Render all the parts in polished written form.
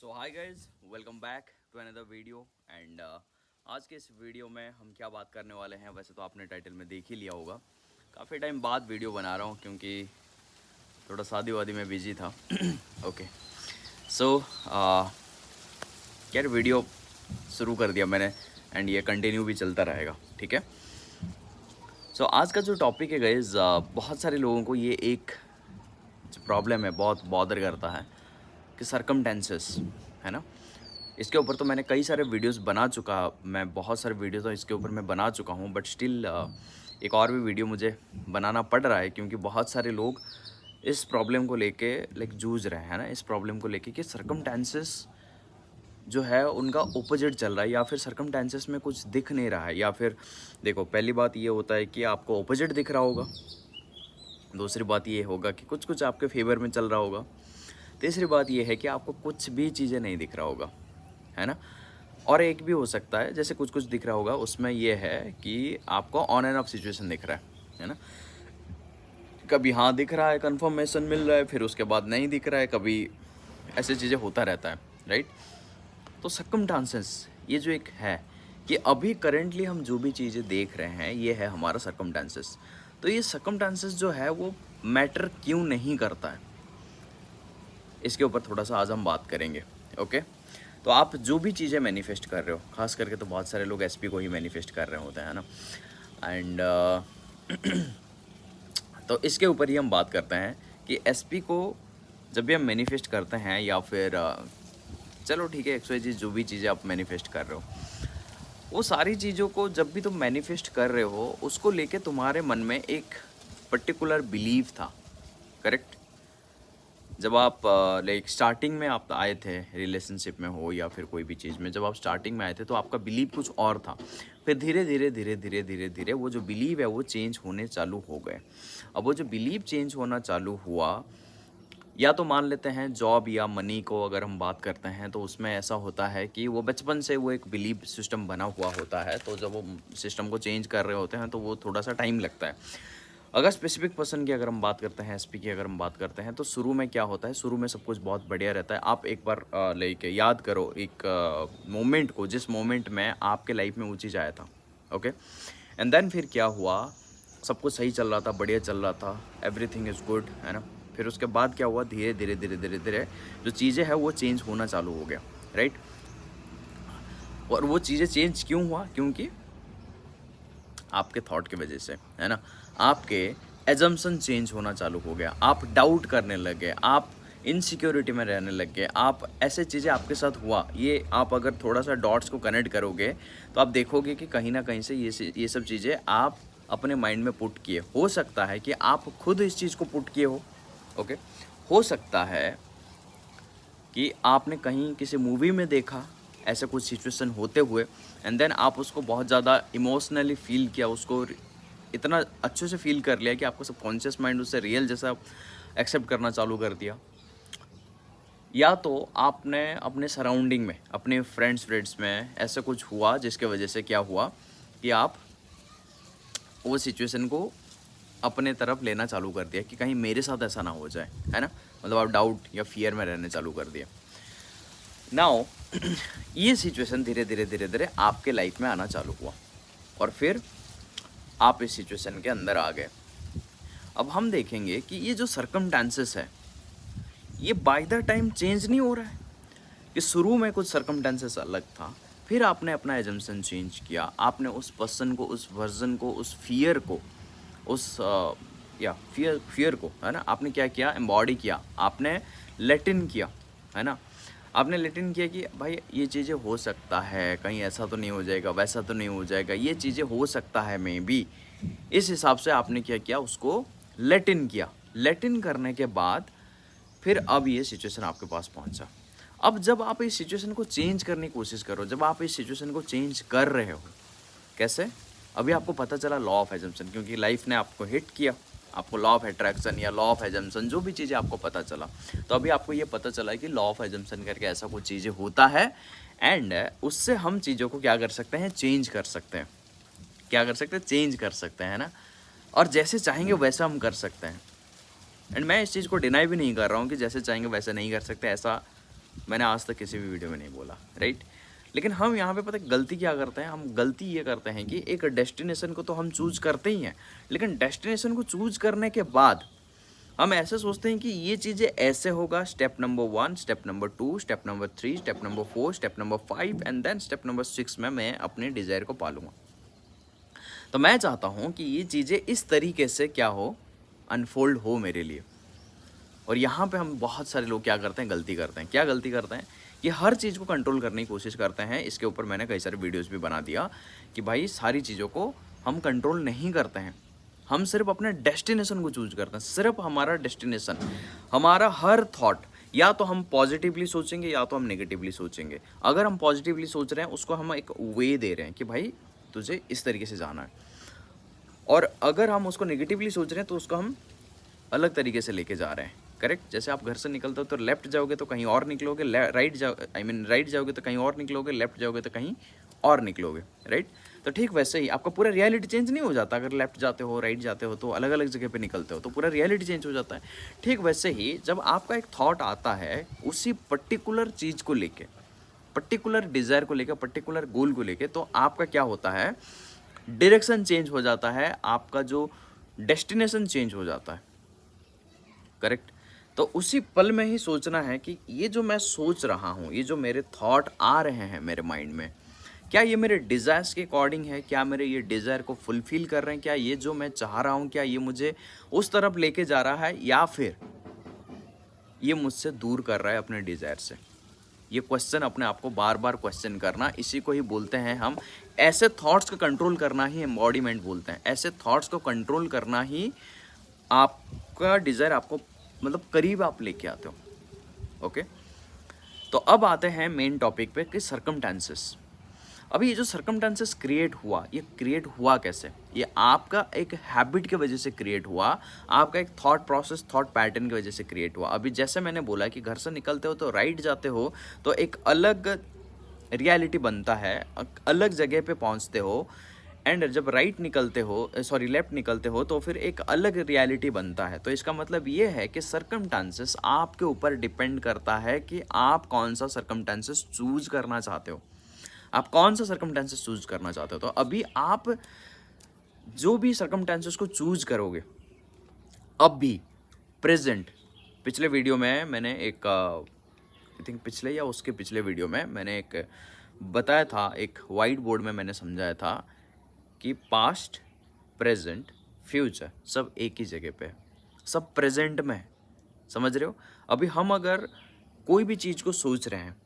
So hi guys, welcome back to another video and आज के इस वीडियो में हम क्या बात करने वाले हैं। वैसे तो आपने टाइटल में देख ही लिया होगा। काफ़ी टाइम बाद वीडियो बना रहा हूँ क्योंकि थोड़ा शादी वादी में बिजी था। ओके सो यार वीडियो शुरू कर दिया मैंने एंड ये कंटिन्यू भी चलता रहेगा, ठीक है। सो आज का जो टॉपिक है गाइज, बहुत सारे लोगों को ये एक जो प्रॉब्लम है बहुत बॉदर करता है कि सरकमटेंसेस, है ना। इसके ऊपर तो मैंने कई सारे वीडियोस बना चुका, मैं बहुत सारे वीडियो तो इसके ऊपर मैं बना चुका हूँ, बट स्टिल एक और भी वीडियो मुझे बनाना पड़ रहा है क्योंकि बहुत सारे लोग इस प्रॉब्लम को लेके जूझ रहे हैं ना, इस प्रॉब्लम को लेके कि सरकमटेंसेस जो है उनका ओपोजिट चल रहा है या फिर सरकमटेंसेस में कुछ दिख नहीं रहा है। या फिर देखो, पहली बात ये होता है कि आपको ओपोजिट दिख रहा होगा, दूसरी बात ये होगा कि कुछ कुछ आपके फेवर में चल रहा होगा, तीसरी बात ये है कि आपको कुछ भी चीज़ें नहीं दिख रहा होगा, है ना। और एक भी हो सकता है जैसे कुछ कुछ दिख रहा होगा, उसमें ये है कि आपको ऑन एंड ऑफ सिचुएशन दिख रहा है ना। कभी हाँ दिख रहा है, कंफर्मेशन मिल रहा है, फिर उसके बाद नहीं दिख रहा है, कभी ऐसी चीज़ें होता रहता है, राइट। तो सर्कमस्टांसेस ये जो एक है कि अभी करेंटली हम जो भी चीज़ें देख रहे हैं ये है हमारा सर्कमस्टांसेस। तो ये सर्कमस्टांसेस जो है वो मैटर क्यों नहीं करता है, इसके ऊपर थोड़ा सा आज हम बात करेंगे। ओके, तो आप जो भी चीज़ें मैनिफेस्ट कर रहे हो, खास करके तो बहुत सारे लोग एसपी को ही मैनिफेस्ट कर रहे होते हैं ना। एंड तो इसके ऊपर ही हम बात करते हैं कि एसपी को जब भी हम मैनिफेस्ट करते हैं या फिर चलो ठीक है, XYZ जो भी चीज़ें आप मैनिफेस्ट कर रहे हो, वो सारी चीज़ों को जब भी तुम मैनिफेस्ट कर रहे हो उसको लेके तुम्हारे मन में एक पर्टिकुलर बिलीव था, करेक्ट। जब आप स्टार्टिंग में आप आए थे, रिलेशनशिप में हो या फिर कोई भी चीज़ में, जब आप स्टार्टिंग में आए थे तो आपका बिलीव कुछ और था। फिर धीरे धीरे धीरे धीरे धीरे धीरे वो जो बिलीव है वो चेंज होने चालू हो गए। अब वो जो बिलीव चेंज होना चालू हुआ, या तो मान लेते हैं जॉब या मनी को अगर हम बात करते हैं, तो उसमें ऐसा होता है कि वो बचपन से वो एक बिलीव सिस्टम बना हुआ होता है, तो जब वो सिस्टम को चेंज कर रहे होते हैं तो वो थोड़ा सा टाइम लगता है। अगर स्पेसिफिक पर्सन की अगर हम बात करते हैं, एसपी की अगर हम बात करते हैं, तो शुरू में क्या होता है, शुरू में सब कुछ बहुत बढ़िया रहता है। आप एक बार याद करो एक मोमेंट को, जिस मोमेंट में आपके लाइफ में वो चीज़ आया था। ओके, एंड देन फिर क्या हुआ, सब कुछ सही चल रहा था, बढ़िया चल रहा था, एवरीथिंग इज़ गुड, है ना। फिर उसके बाद क्या हुआ, धीरे धीरे धीरे धीरे धीरे जो चीज़ें हैं वो चेंज होना चालू हो गया, राइट। और वो चीज़ें चेंज क्यों हुआ, क्योंकि आपके थॉट की वजह से, है ना। आपके एजम्पशन चेंज होना चालू हो गया, आप डाउट करने लगे, आप इनसिक्योरिटी में रहने लग गए, आप ऐसे चीज़ें आपके साथ हुआ। ये आप अगर थोड़ा सा डॉट्स को कनेक्ट करोगे तो आप देखोगे कि कहीं ना कहीं से ये सब चीज़ें आप अपने माइंड में पुट किए। हो सकता है कि आप खुद इस चीज़ को पुट किए हो, ओके। हो सकता है कि आपने कहीं किसी मूवी में देखा ऐसा कुछ सिचुएशन होते हुए, एंड देन आप उसको बहुत ज़्यादा इमोशनली फील किया, उसको इतना अच्छे से फील कर लिया कि आपका सबकॉन्शियस माइंड उससे रियल जैसा एक्सेप्ट करना चालू कर दिया। या तो आपने अपने सराउंडिंग में, अपने फ्रेंड्स में ऐसा कुछ हुआ जिसके वजह से क्या हुआ कि आप वो सिचुएशन को अपने तरफ लेना चालू कर दिया कि कहीं मेरे साथ ऐसा ना हो जाए, है ना। मतलब आप डाउट या फियर में रहने चालू कर दिया। नाउ ये सिचुएशन धीरे धीरे धीरे धीरे आपके लाइफ में आना चालू हुआ और फिर आप इस सिचुएशन के अंदर आ गए। अब हम देखेंगे कि ये जो सर्कमस्टांसेस है ये बाय द टाइम चेंज नहीं हो रहा है कि शुरू में कुछ सर्कमस्टांसेस अलग था, फिर आपने अपना एजम्पशन चेंज किया, आपने उस पर्सन को, उस वर्जन को, उस फियर को, उस या फियर को, है ना, आपने क्या किया, एम्बॉडी किया, आपने लेट इन किया, है ना। आपने लेट इन किया कि भाई ये चीज़ें हो सकता है, कहीं ऐसा तो नहीं हो जाएगा, वैसा तो नहीं हो जाएगा, ये चीज़ें हो सकता है मे बी। इस हिसाब से आपने क्या किया, उसको लेट इन किया। लेट इन करने के बाद फिर अब ये सिचुएशन आपके पास पहुंचा। अब जब आप इस सिचुएशन को चेंज करने की कोशिश करो, जब आप इस सिचुएशन को चेंज कर रहे हो, कैसे, अभी आपको पता चला लॉ ऑफ एजम्पशन, क्योंकि लाइफ ने आपको हिट किया, आपको लॉ ऑफ अट्रैक्शन या लॉ ऑफ एजम्पशन जो भी चीज़ें आपको पता चला, तो अभी आपको ये पता चला है कि लॉ ऑफ एजम्पशन करके ऐसा कुछ चीज़ें होता है एंड उससे हम चीज़ों को क्या कर सकते हैं, चेंज कर सकते हैं। क्या कर सकते हैं, चेंज कर सकते हैं ना। और जैसे चाहेंगे वैसा हम कर सकते हैं। एंड मैं इस चीज़ को डिनाई भी नहीं कर रहा हूँ कि जैसे चाहेंगे वैसे नहीं कर सकते, ऐसा मैंने आज तक किसी भी वीडियो में नहीं बोला, राइट। लेकिन हम यहाँ पे पता है गलती क्या करते हैं, हम गलती ये करते हैं कि एक डेस्टिनेशन को तो हम चूज करते ही हैं, लेकिन डेस्टिनेशन को चूज करने के बाद हम ऐसे सोचते हैं कि ये चीज़ें ऐसे होगा, step number 1, step number 2, step number 3, step number 4, step number 5 and then step number 6 में मैं अपने डिज़ायर को पालूंगा। तो मैं चाहता हूँ कि ये चीज़ें इस तरीके से क्या हो, अनफोल्ड हो मेरे लिए। और यहाँ पे हम बहुत सारे लोग क्या करते हैं, गलती करते हैं। क्या गलती करते हैं कि हर चीज़ को कंट्रोल करने की कोशिश करते हैं। इसके ऊपर मैंने कई सारे वीडियोस भी बना दिया कि भाई सारी चीज़ों को हम कंट्रोल नहीं करते हैं, हम सिर्फ अपने डेस्टिनेशन को चूज करते हैं। सिर्फ हमारा डेस्टिनेशन, हमारा हर थॉट, या तो हम पॉजिटिवली सोचेंगे या तो हम नेगेटिवली सोचेंगे। अगर हम पॉजिटिवली सोच रहे हैं उसको हम एक वे दे रहे हैं कि भाई तुझे इस तरीके से जाना है, और अगर हम उसको नेगेटिवली सोच रहे हैं तो उसको हम अलग तरीके से लेके जा रहे हैं, करेक्ट। जैसे आप घर से निकलते हो तो लेफ्ट जाओगे तो कहीं और निकलोगे, राइट जाओगे तो कहीं और निकलोगे, लेफ्ट जाओगे तो कहीं और निकलोगे, राइट। तो ठीक वैसे ही आपका पूरा रियलिटी चेंज नहीं हो जाता। अगर लेफ्ट जाते हो, राइट जाते हो तो अलग अलग जगह पे निकलते हो तो पूरा रियलिटी चेंज हो जाता है। ठीक वैसे ही जब आपका एक थॉट आता है उसी पर्टिकुलर चीज़ को लेके, पर्टिकुलर डिज़ायर को लेकर, पर्टिकुलर गोल को लेके, तो आपका क्या होता है, डायरेक्शन चेंज हो जाता है, आपका जो डेस्टिनेशन चेंज हो जाता है, करेक्ट। तो उसी पल में ही सोचना है कि ये जो मैं सोच रहा हूँ, ये जो मेरे थॉट आ रहे हैं मेरे माइंड में, क्या ये मेरे डिज़ायर्स के अकॉर्डिंग है, क्या मेरे ये डिज़ायर को फुलफ़िल कर रहे हैं, क्या ये जो मैं चाह रहा हूँ क्या ये मुझे उस तरफ लेके जा रहा है, या फिर ये मुझसे दूर कर रहा है अपने डिज़ायर से। ये क्वेश्चन अपने आप को बार बार क्वेश्चन करना, इसी को ही बोलते हैं हम, ऐसे थॉट्स को कंट्रोल करना ही एम्बॉडीमेंट बोलते हैं। ऐसे थॉट्स को कंट्रोल करना ही आपका डिज़ायर आपको मतलब करीब आप लेके आते हो, ओके। तो अब आते हैं मेन टॉपिक पे कि सर्कमस्टेंसेस। अभी ये जो सर्कमस्टेंसेस क्रिएट हुआ, ये क्रिएट हुआ कैसे? ये आपका एक हैबिट की वजह से क्रिएट हुआ, आपका एक थॉट प्रोसेस, थॉट पैटर्न की वजह से क्रिएट हुआ। अभी जैसे मैंने बोला कि घर से निकलते हो तो राइट जाते हो तो एक अलग रियलिटी बनता है, अलग जगह पे पहुंचते हो, एंड जब राइट निकलते हो, सॉरी लेफ्ट निकलते हो तो फिर एक अलग रियलिटी बनता है। तो इसका मतलब ये है कि सर्कमस्टेंसेस आपके ऊपर डिपेंड करता है कि आप कौन सा सर्कमस्टेंसेस चूज करना चाहते हो, आप कौन सा सर्कमस्टेंसेस चूज करना चाहते हो। तो अभी आप जो भी सर्कमस्टेंसेस को चूज करोगे, अभी प्रेजेंट, पिछले वीडियो में मैंने एक आई थिंक पिछले या उसके पिछले वीडियो में मैंने एक बताया था, एक वाइट बोर्ड में मैंने समझाया था कि पास्ट, प्रेजेंट, फ्यूचर सब एक ही जगह पे है, सब प्रेजेंट में है, समझ रहे हो। अभी हम अगर कोई भी चीज़ को सोच रहे हैं,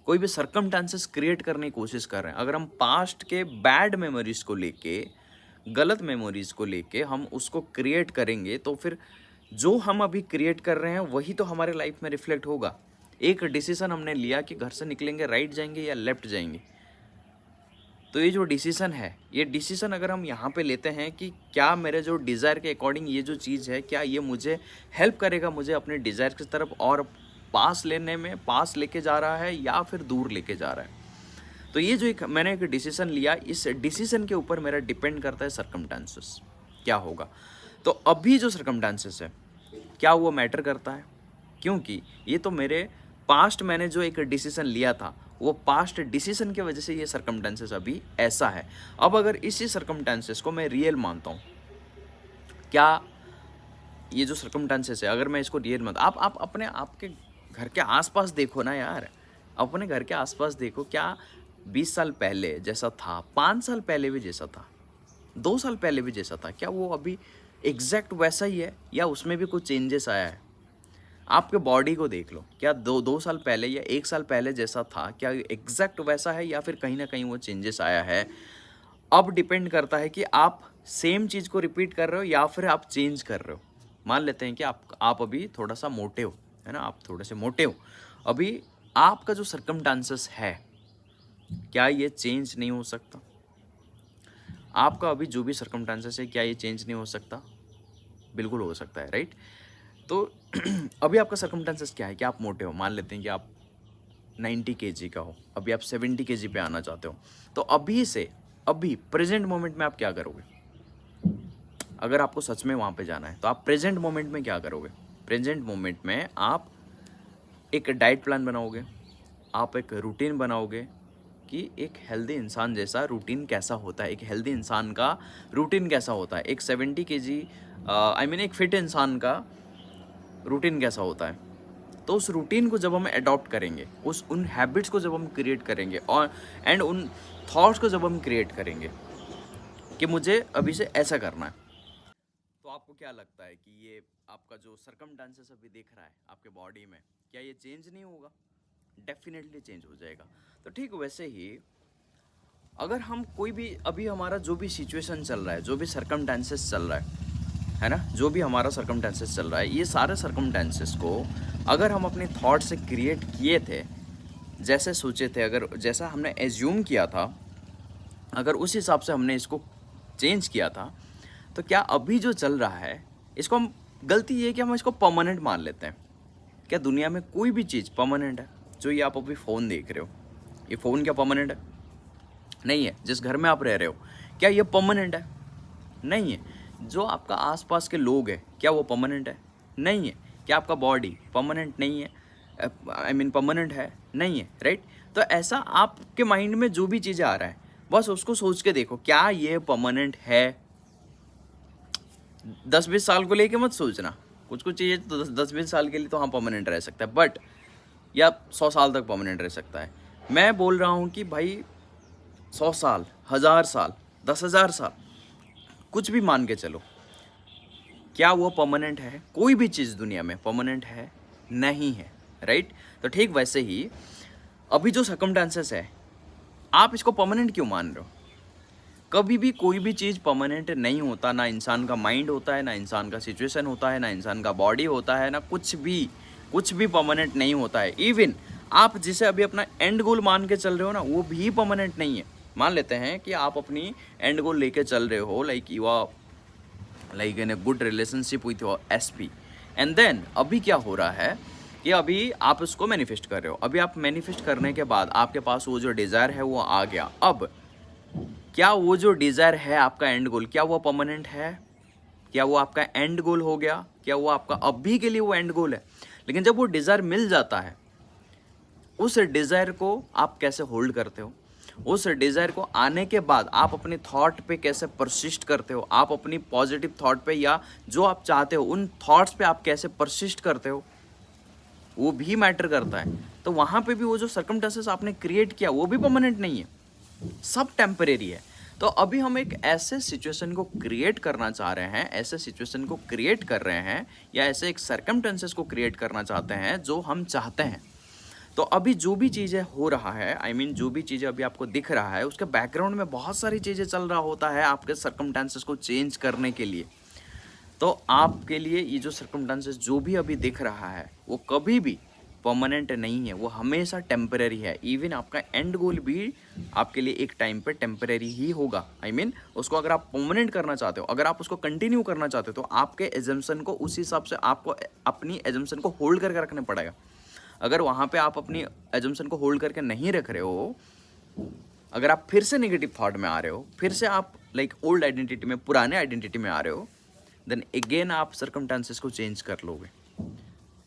कोई भी सर्कमस्टेंसेस क्रिएट करने की कोशिश कर रहे हैं, अगर हम पास्ट के बैड मेमोरीज को लेके, गलत मेमोरीज को लेके हम उसको क्रिएट करेंगे तो फिर जो हम अभी क्रिएट कर रहे हैं वही तो हमारे लाइफ में रिफ्लेक्ट होगा। एक डिसीजन हमने लिया कि घर से निकलेंगे, राइट जाएंगे या लेफ्ट जाएंगे, तो ये जो डिसीजन है, ये डिसीजन अगर हम यहाँ पे लेते हैं कि क्या मेरे जो डिज़ायर के अकॉर्डिंग ये जो चीज़ है, क्या ये मुझे हेल्प करेगा, मुझे अपने डिज़ायर की तरफ और पास लेने में, पास लेके जा रहा है या फिर दूर लेके जा रहा है। तो ये जो एक मैंने एक डिसीजन लिया, इस डिसीजन के ऊपर मेरा डिपेंड करता है सर्कमस्टेंसेस क्या होगा। तो अभी जो सर्कमस्टेंसेस है क्या वो मैटर करता है, क्योंकि ये तो मेरे पास्ट मैंने जो एक डिसीजन लिया था वो पास्ट डिसीजन की वजह से ये सर्कमस्टेंसेस अभी ऐसा है। अब अगर इसी सर्कमस्टेंसेस को मैं रियल मानता हूँ, क्या ये जो सर्कमस्टेंसेस है अगर मैं इसको रियल मानता, आप अपने आपके घर के आसपास देखो ना यार, अपने घर के आसपास देखो, क्या 20 साल पहले जैसा था, 5 साल पहले भी जैसा था, 2 साल पहले भी जैसा था, क्या वो अभी एग्जैक्ट वैसा ही है या उसमें भी कुछ चेंजेस आया है? आपके बॉडी को देख लो, क्या दो साल पहले या 1 साल पहले जैसा था, क्या एग्जैक्ट वैसा है या फिर कहीं ना कहीं वो चेंजेस आया है? अब डिपेंड करता है कि आप सेम चीज़ को रिपीट कर रहे हो या फिर आप चेंज कर रहे हो। मान लेते हैं कि आप अभी थोड़ा सा मोटे हो, है ना, आप थोड़े से मोटे हो, अभी आपका जो सर्कमस्टेंसेस है क्या ये चेंज नहीं हो सकता? आपका अभी जो भी सर्कमस्टेंसेस है क्या ये चेंज नहीं हो सकता? बिल्कुल हो सकता है, राइट। तो अभी आपका सर्कमस्टेंसेस क्या है कि आप मोटे हो, मान लेते हैं कि आप 90 केजी का हो, अभी आप 70 केजी पे आना चाहते हो, तो अभी से, अभी प्रेजेंट मोमेंट में आप क्या करोगे? अगर आपको सच में वहाँ पे जाना है तो आप प्रेजेंट मोमेंट में क्या करोगे? प्रेजेंट मोमेंट में आप एक डाइट प्लान बनाओगे, आप एक रूटीन बनाओगे कि एक हेल्दी इंसान जैसा रूटीन कैसा होता है, एक हेल्दी इंसान का रूटीन कैसा होता है, एक 70 केजी एक फिट इंसान का रूटीन कैसा होता है। तो उस रूटीन को जब हम अडॉप्ट करेंगे, उन हैबिट्स को जब हम क्रिएट करेंगे और एंड उन थॉट्स को जब हम क्रिएट करेंगे कि मुझे अभी से ऐसा करना है, तो आपको क्या लगता है कि ये आपका जो सर्कमस्टेंसेस अभी दिख रहा है आपके बॉडी में, क्या ये चेंज नहीं होगा? डेफिनेटली चेंज हो जाएगा। तो ठीक वैसे ही अगर हम कोई भी अभी हमारा जो भी सिचुएशन चल रहा है, जो भी सर्कमस्टेंसेस चल रहा है ना, जो भी हमारा सर्कमस्टेंसेस चल रहा है, ये सारे सर्कमस्टेंसेस को अगर हम अपने थॉट से क्रिएट किए थे, जैसे सोचे थे, अगर जैसा हमने एज्यूम किया था, अगर उस हिसाब से हमने इसको चेंज किया था, तो क्या अभी जो चल रहा है इसको हम, गलती ये है कि हम इसको परमानेंट मान लेते हैं। क्या दुनिया में कोई भी चीज़ परमानेंट है? जो ये आप अभी फ़ोन देख रहे हो, ये फ़ोन क्या परमानेंट है? नहीं है। जिस घर में आप रह रहे हो, क्या ये परमानेंट है? नहीं है। जो आपका आसपास के लोग हैं, क्या वो परमानेंट है? नहीं है। क्या आपका बॉडी परमानेंट नहीं है, परमानेंट है? नहीं है, राइट? तो ऐसा आपके माइंड में जो भी चीज़ें आ रहा है, बस उसको सोच के देखो, क्या ये परमानेंट है? 10-20 साल को लेके मत सोचना, कुछ कुछ चीज़ें तो 10-20 साल के लिए तो हाँ परमानेंट रह सकता है, बट या 100 साल तक परमानेंट रह सकता है। मैं बोल रहा हूँ कि भाई 100 साल, 1000 साल, 10,000 साल, कुछ भी मान के चलो, क्या वो परमानेंट है? कोई भी चीज़ दुनिया में परमानेंट है? नहीं है, राइट? तो ठीक वैसे ही अभी जो सर्कमस्टेंसेस है, आप इसको परमानेंट क्यों मान रहे हो? कभी भी कोई भी चीज़ परमानेंट नहीं होता, ना इंसान का माइंड होता है, ना इंसान का सिचुएशन होता है, ना इंसान का बॉडी होता है, ना कुछ भी परमानेंट नहीं होता है। इवन आप जिसे अभी अपना एंड गोल मान के चल रहे हो ना, वो भी परमानेंट नहीं है। मान लेते हैं कि आप अपनी एंड गोल लेके चल रहे हो, like you are like in a good relationship with your SP, and then अभी क्या हो रहा है कि अभी आप उसको मैनिफेस्ट कर रहे हो। अभी आप मैनिफेस्ट करने के बाद आपके पास वो जो डिज़ायर है वो आ गया। अब क्या वो जो डिज़ायर है आपका एंड गोल, क्या वो परमानेंट है? क्या वो आपका एंड गोल हो गया? क्या वो आपका अभी के लिए वो एंड गोल है? लेकिन जब वो डिज़ायर मिल जाता है, उस डिज़ायर को आप कैसे होल्ड करते हो? उस डिज़ायर को आने के बाद आप अपने थॉट पे कैसे परसिस्ट करते हो? आप अपनी पॉजिटिव थॉट पे या जो आप चाहते हो उन थॉट्स पे आप कैसे परसिस्ट करते हो, वो भी मैटर करता है। तो वहाँ पे भी वो जो सर्कमस्टेंसेस आपने क्रिएट किया वो भी परमानेंट नहीं है, सब टेम्परेरी है। तो अभी हम एक ऐसे सिचुएशन को क्रिएट करना चाह रहे हैं, ऐसे सिचुएशन को क्रिएट कर रहे हैं, या ऐसे एक सर्कमस्टेंसेस को क्रिएट करना चाहते हैं जो हम चाहते हैं। तो अभी जो भी चीज़ें हो रहा है, जो भी चीज़ें अभी आपको दिख रहा है, उसके बैकग्राउंड में बहुत सारी चीज़ें चल रहा होता है आपके सर्कमस्टेंसेस को चेंज करने के लिए। तो आपके लिए ये जो सर्कमस्टेंसेस जो भी अभी दिख रहा है, वो कभी भी परमानेंट नहीं है, वो हमेशा टेम्परेरी है। इवन आपका एंड गोल भी आपके लिए एक टाइम पे टेम्परेरी ही होगा। उसको अगर आप परमानेंट करना चाहते हो, अगर आप उसको कंटिन्यू करना चाहते हो, तो आपके एजम्पशन को उस हिसाब से आपको अपनी एजम्पशन को होल्ड करके रखना पड़ेगा। अगर वहाँ पे आप अपनी एजम्पशन को होल्ड करके नहीं रख रहे हो, अगर आप फिर से नेगेटिव थॉट में आ रहे हो, फिर से आप लाइक ओल्ड आइडेंटिटी में, पुराने आइडेंटिटी में आ रहे हो, देन अगेन आप सर्कमस्टेंसेस को चेंज कर लोगे।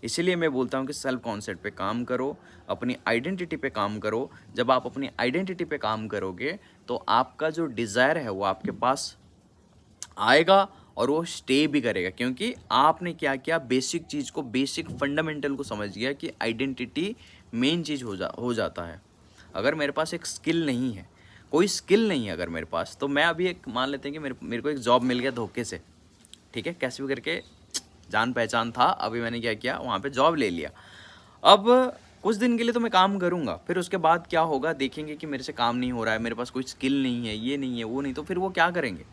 इसीलिए मैं बोलता हूँ कि सेल्फ कॉन्सेप्ट पे काम करो, अपनी आइडेंटिटी पे काम करो। जब आप अपनी आइडेंटिटी पे काम करोगे तो आपका जो डिज़ायर है वो आपके पास आएगा और वो स्टे भी करेगा, क्योंकि आपने क्या किया, बेसिक चीज़ को, बेसिक फंडामेंटल को समझ गया कि आइडेंटिटी मेन चीज़ हो जाता है। अगर मेरे पास एक स्किल नहीं है, कोई स्किल नहीं है अगर मेरे पास, तो मैं अभी एक मान लेते हैं कि मेरे को एक जॉब मिल गया धोखे से, ठीक है, कैसे भी करके, जान पहचान था, अभी मैंने क्या किया, वहाँ पे जॉब ले लिया। अब कुछ दिन के लिए तो मैं काम करूँगा, फिर उसके बाद क्या होगा, देखेंगे कि मेरे से काम नहीं हो रहा है, मेरे पास कोई स्किल नहीं है, ये नहीं है, वो नहीं, तो फिर वो क्या करेंगे?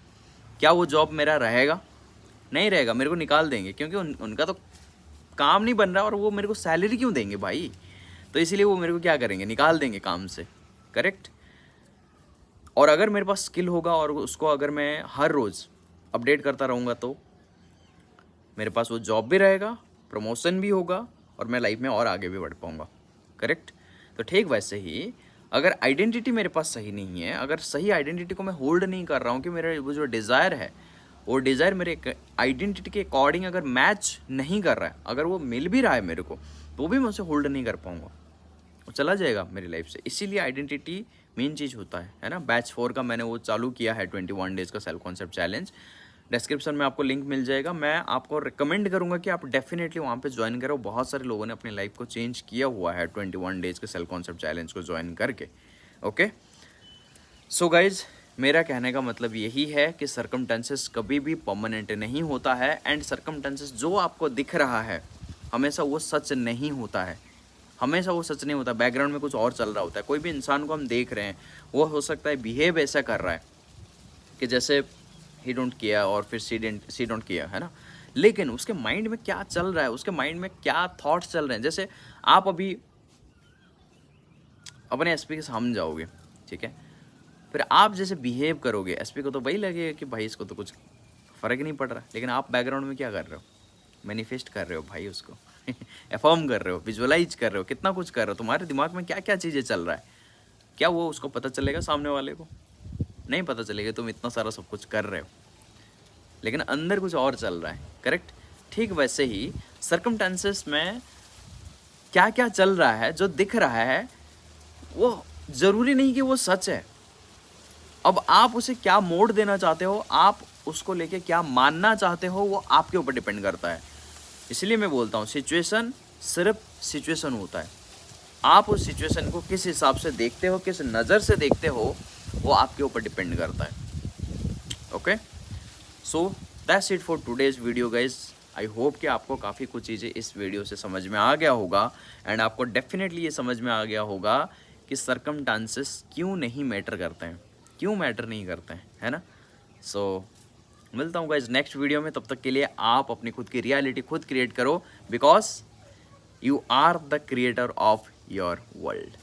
क्या वो जॉब मेरा रहेगा? नहीं रहेगा, मेरे को निकाल देंगे, क्योंकि उनका तो काम नहीं बन रहा, और वो मेरे को सैलरी क्यों देंगे भाई? तो इसीलिए वो मेरे को क्या करेंगे, निकाल देंगे काम से, करेक्ट? और अगर मेरे पास स्किल होगा और उसको अगर मैं हर रोज़ अपडेट करता रहूँगा, तो मेरे पास वो जॉब भी रहेगा, प्रमोशन भी होगा, और मैं लाइफ में और आगे भी बढ़ पाऊँगा, करेक्ट? तो ठीक वैसे ही अगर आइडेंटिटी मेरे पास सही नहीं है, अगर सही आइडेंटिटी को मैं होल्ड नहीं कर रहा हूँ कि मेरा वो जो डिज़ायर है, वो डिज़ायर मेरे आइडेंटिटी के अकॉर्डिंग अगर मैच नहीं कर रहा है, अगर वो मिल भी रहा है मेरे को, तो भी मैं उसे होल्ड नहीं कर पाऊँगा। वो चला जाएगा मेरी लाइफ से। इसीलिए आइडेंटिटी मेन चीज़ होता है ना। बैच 4 का मैंने वो चालू किया है 21 डेज़ का सेल्फ कॉन्सेप्ट चैलेंज। डिस्क्रिप्शन में आपको लिंक मिल जाएगा। मैं आपको रिकमेंड करूंगा कि आप डेफिनेटली वहाँ पे ज्वाइन करो। बहुत सारे लोगों ने अपनी लाइफ को चेंज किया हुआ है 21 डेज़ के सेल्फ कॉन्सेप्ट चैलेंज को ज्वाइन करके। ओके, सो गाइज, मेरा कहने का मतलब यही है कि सर्कमटेंसेस कभी भी परमानेंट नहीं होता है, एंड सर्कमटेंसेस जो आपको दिख रहा है हमेशा वो सच नहीं होता है। हमेशा वो सच नहीं होता, बैकग्राउंड में कुछ और चल रहा होता है। कोई भी इंसान को हम देख रहे हैं, वो हो सकता है बिहेव ऐसा कर रहा है कि जैसे ही डोंट केयर और फिर सी डोंट केयर, है ना। लेकिन उसके माइंड में क्या चल रहा है, उसके माइंड में क्या थॉट्स चल रहे हैं। जैसे आप अभी अपने एसपी के सामने जाओगे, ठीक है, फिर आप जैसे बिहेव करोगे, एसपी को तो वही लगेगा कि भाई इसको तो कुछ फ़र्क नहीं पड़ रहा। लेकिन आप बैकग्राउंड में क्या कर रहे हो, मैनिफेस्ट कर रहे हो भाई उसको एफर्म कर रहे हो, विजुअलाइज कर रहे हो, कितना कुछ कर रहे हो। तुम्हारे दिमाग में क्या क्या चीज़ें चल रहा है, क्या वो उसको पता चलेगा? सामने वाले को नहीं पता चलेगा। तुम इतना सारा सब कुछ कर रहे हो लेकिन अंदर कुछ और चल रहा है, करेक्ट। ठीक वैसे ही सर्कमटेंसेस में क्या क्या चल रहा है, जो दिख रहा है वो ज़रूरी नहीं कि वो सच है। अब आप उसे क्या मोड़ देना चाहते हो, आप उसको लेके क्या मानना चाहते हो, वो आपके ऊपर डिपेंड करता है। इसलिए मैं बोलता हूँ सिचुएशन सिर्फ सिचुएशन होता है। आप उस सिचुएशन को किस हिसाब से देखते हो, किस नज़र से देखते हो, वो आपके ऊपर डिपेंड करता है। Okay, so that's it for today's video guys. I hope कि आपको काफ़ी कुछ चीज़ें इस वीडियो से समझ में आ गया होगा, एंड आपको डेफिनेटली ये समझ में आ गया होगा कि सर्कमस्टांसेस क्यों नहीं मैटर करते हैं, क्यों मैटर नहीं करते हैं, है ना। सो मिलता हूँ गाइज नेक्स्ट वीडियो में। तब तक के लिए आप अपनी खुद की रियलिटी खुद क्रिएट करो, because you are the creator of your world.